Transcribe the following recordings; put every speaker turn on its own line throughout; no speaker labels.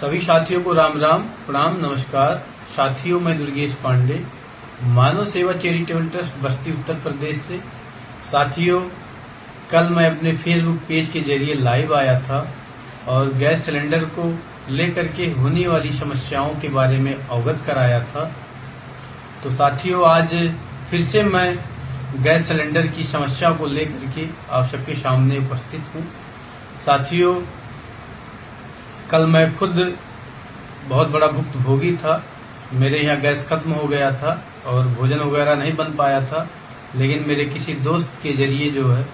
सभी साथियों को राम राम प्रणाम नमस्कार। साथियों, मैं दुर्गेश पांडे, मानव सेवा चैरिटेबल ट्रस्ट बस्ती उत्तर प्रदेश से। साथियों, कल मैं अपने फेसबुक पेज के जरिए लाइव आया था और गैस सिलेंडर को लेकर के होने वाली समस्याओं के बारे में अवगत कराया था। तो साथियों, आज फिर से मैं गैस सिलेंडर की समस्या को लेकर के आप सबके सामने उपस्थित हूँ। साथियों, कल मैं खुद बहुत बड़ा भुक्तभोगी था। मेरे यहाँ गैस खत्म हो गया था और भोजन वगैरह नहीं बन पाया था, लेकिन मेरे किसी दोस्त के जरिए जो है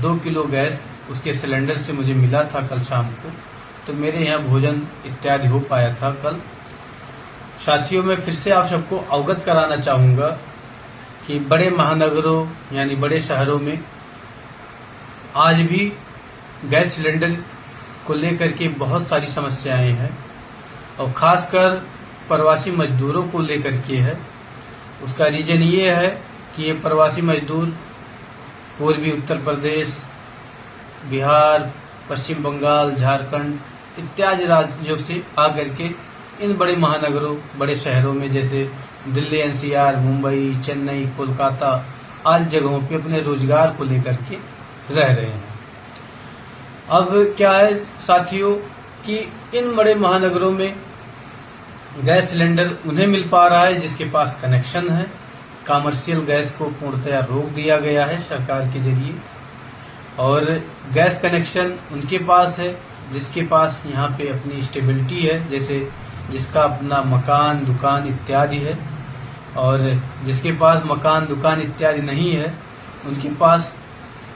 2 किलो गैस उसके सिलेंडर से मुझे मिला था कल शाम को, तो मेरे यहाँ भोजन इत्यादि हो पाया था कल। साथियों, मैं फिर से आप सबको अवगत कराना चाहूँगा कि बड़े महानगरों यानी बड़े शहरों में आज भी गैस सिलेंडर को लेकर के बहुत सारी समस्याएं हैं और खासकर प्रवासी मजदूरों को लेकर के है। उसका रीजन ये है कि ये प्रवासी मजदूर पूर्वी उत्तर प्रदेश, बिहार, पश्चिम बंगाल, झारखंड इत्यादि राज्यों से आकर के इन बड़े महानगरों, बड़े शहरों में जैसे दिल्ली, एनसीआर, मुंबई, चेन्नई, कोलकाता आदि जगहों पे अपने रोजगार को लेकर के रह रहे हैं। अब क्या है साथियों कि इन बड़े महानगरों में गैस सिलेंडर उन्हें मिल पा रहा है जिसके पास कनेक्शन है। कमर्शियल गैस को पूर्णतया रोक दिया गया है सरकार के जरिए, और गैस कनेक्शन उनके पास है जिसके पास यहाँ पे अपनी स्टेबिलिटी है, जैसे जिसका अपना मकान, दुकान इत्यादि है। और जिसके पास मकान, दुकान इत्यादि नहीं है, उनके पास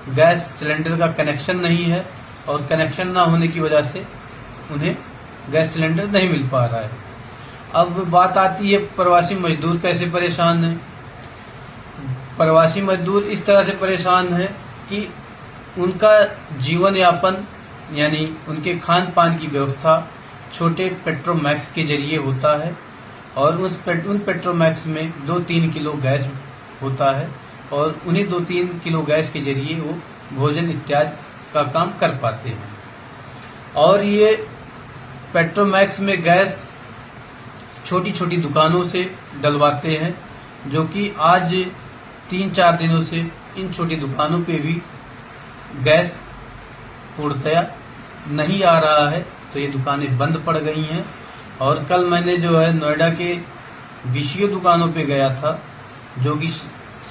गैस सिलेंडर का कनेक्शन नहीं है और कनेक्शन ना होने की वजह से उन्हें गैस सिलेंडर नहीं मिल पा रहा है। अब बात आती है प्रवासी मजदूर कैसे परेशान है। प्रवासी मजदूर इस तरह से परेशान है कि उनका जीवन यापन यानी उनके खान पान की व्यवस्था छोटे पेट्रोमैक्स के जरिए होता है और उन पेट्रोमैक्स में 2-3 किलो गैस होता है और उन्हीं 2-3 किलो गैस के जरिए वो भोजन इत्यादि का काम कर पाते हैं। और ये पेट्रोमैक्स में गैस छोटी छोटी दुकानों से डलवाते हैं, जो कि आज 3-4 दिनों से इन छोटी दुकानों पे भी गैस पूर्णतया नहीं आ रहा है, तो ये दुकानें बंद पड़ गई हैं। और कल मैंने जो है नोएडा के बीसीओ दुकानों पे गया था, जो कि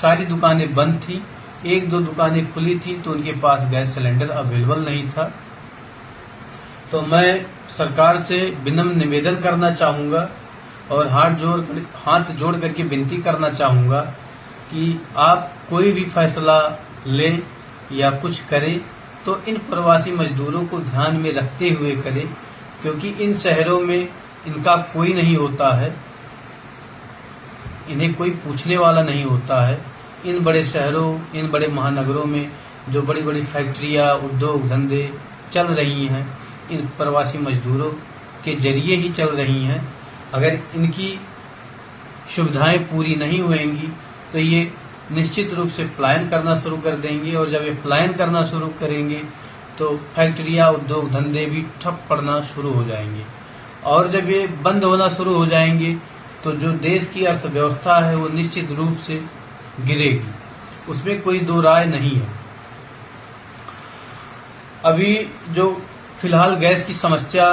सारी दुकानें बंद थी। 1-2 दुकानें खुली थी तो उनके पास गैस सिलेंडर अवेलेबल नहीं था। तो मैं सरकार से विनम्र निवेदन करना चाहूँगा और हाथ जोड़ करके विनती करना चाहूँगा कि आप कोई भी फैसला लें या कुछ करें तो इन प्रवासी मजदूरों को ध्यान में रखते हुए करें, क्योंकि इन शहरों में इनका कोई नहीं होता है, इन्हें कोई पूछने वाला नहीं होता है। इन बड़े शहरों, इन बड़े महानगरों में जो बड़ी बड़ी फैक्ट्रियाँ, उद्योग धंधे चल रही हैं, इन प्रवासी मजदूरों के जरिए ही चल रही हैं। अगर इनकी सुविधाएं पूरी नहीं होंगी तो ये निश्चित रूप से पलायन करना शुरू कर देंगे, और जब ये पलायन करना शुरू करेंगे तो फैक्ट्रियाँ, उद्योग धंधे भी ठप पड़ना शुरू हो जाएंगे। और जब ये बंद होना शुरू हो जाएंगे तो जो देश की अर्थव्यवस्था है वो निश्चित रूप से गिरेगी, उसमें कोई दो राय नहीं है। अभी जो फिलहाल गैस की समस्या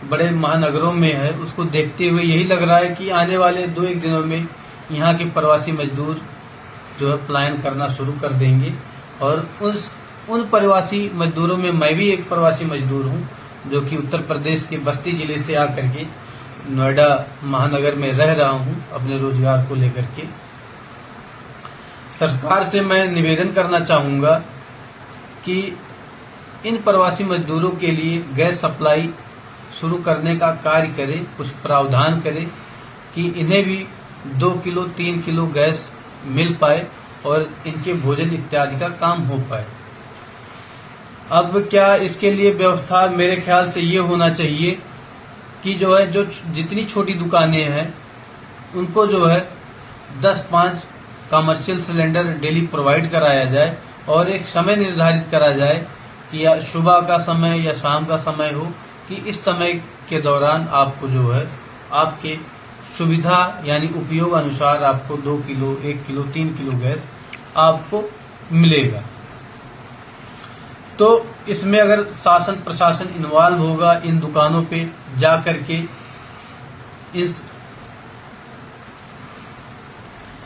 बड़े महानगरों में है, उसको देखते हुए यही लग रहा है कि आने वाले 2-1 दिनों में यहाँ के प्रवासी मजदूर जो है पलायन करना शुरू कर देंगे। और उन प्रवासी मजदूरों में मैं भी एक प्रवासी मजदूर हूँ, जो कि उत्तर प्रदेश के बस्ती जिले से आकर के नोएडा महानगर में रह रहा हूँ अपने रोजगार को लेकर के। सरकार से मैं निवेदन करना चाहूँगा कि इन प्रवासी मजदूरों के लिए गैस सप्लाई शुरू करने का कार्य करे, कुछ प्रावधान करे कि इन्हें भी 2 किलो 3 किलो गैस मिल पाए और इनके भोजन इत्यादि का काम हो पाए। अब क्या इसके लिए व्यवस्था मेरे ख्याल से ये होना चाहिए कि जो है जो जितनी छोटी दुकानें हैं उनको जो है 10-5 कमर्शियल सिलेंडर डेली प्रोवाइड कराया जाए और एक समय निर्धारित करा जाए कि या सुबह का समय या शाम का समय हो, कि इस समय के दौरान आपको जो है आपके सुविधा यानी उपयोग अनुसार आपको 2 किलो, 1 किलो, 3 किलो गैस आपको मिलेगा। तो इसमें अगर शासन प्रशासन इन्वॉल्व होगा, इन दुकानों पे जा करके इस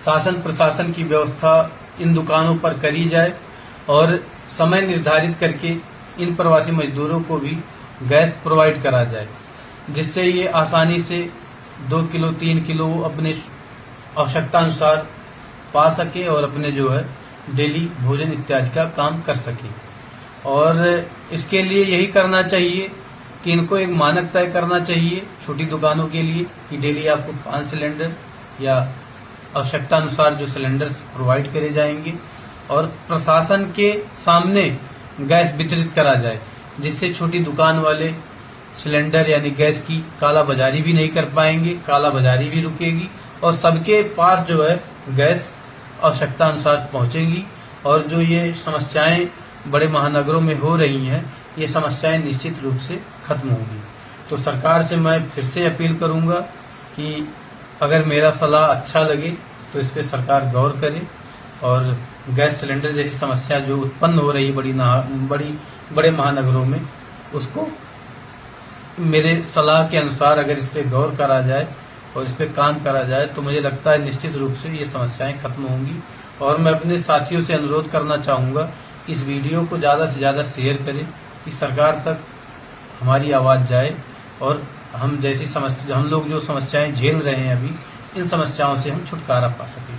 शासन प्रशासन की व्यवस्था इन दुकानों पर करी जाए और समय निर्धारित करके इन प्रवासी मजदूरों को भी गैस प्रोवाइड करा जाए, जिससे ये आसानी से 2 किलो, 3 किलो अपने आवश्यकता अनुसार पा सके और अपने जो है डेली भोजन इत्यादि का काम कर सके। और इसके लिए यही करना चाहिए कि इनको एक मानक तय करना चाहिए छोटी दुकानों के लिए कि डेली आपको 5 सिलेंडर या आवश्यकता अनुसार जो सिलेंडर्स प्रोवाइड करे जाएंगे और प्रशासन के सामने गैस वितरित करा जाए, जिससे छोटी दुकान वाले सिलेंडर यानी गैस की काला बाजारी भी नहीं कर पाएंगे, काला बाजारी भी रुकेगी और सबके पास जो है गैस आवश्यकता अनुसार पहुंचेगी। और जो ये समस्याएं बड़े महानगरों में हो रही हैं, ये समस्याएं निश्चित रूप से खत्म होंगी। तो सरकार से मैं फिर से अपील करूंगा कि अगर मेरा सलाह अच्छा लगे तो इस पे सरकार गौर करे और गैस सिलेंडर जैसी समस्या जो उत्पन्न हो रही है बड़े महानगरों में, उसको मेरे सलाह के अनुसार अगर इस पे गौर करा जाए और इस पे काम करा जाए तो मुझे लगता है निश्चित रूप से ये समस्याएं खत्म होंगी। और मैं अपने साथियों से अनुरोध करना चाहूँगा कि इस वीडियो को ज़्यादा से ज़्यादा शेयर करें कि सरकार तक हमारी आवाज़ जाए और हम लोग जो समस्याएं झेल रहे हैं अभी, इन समस्याओं से हम छुटकारा पा सकें।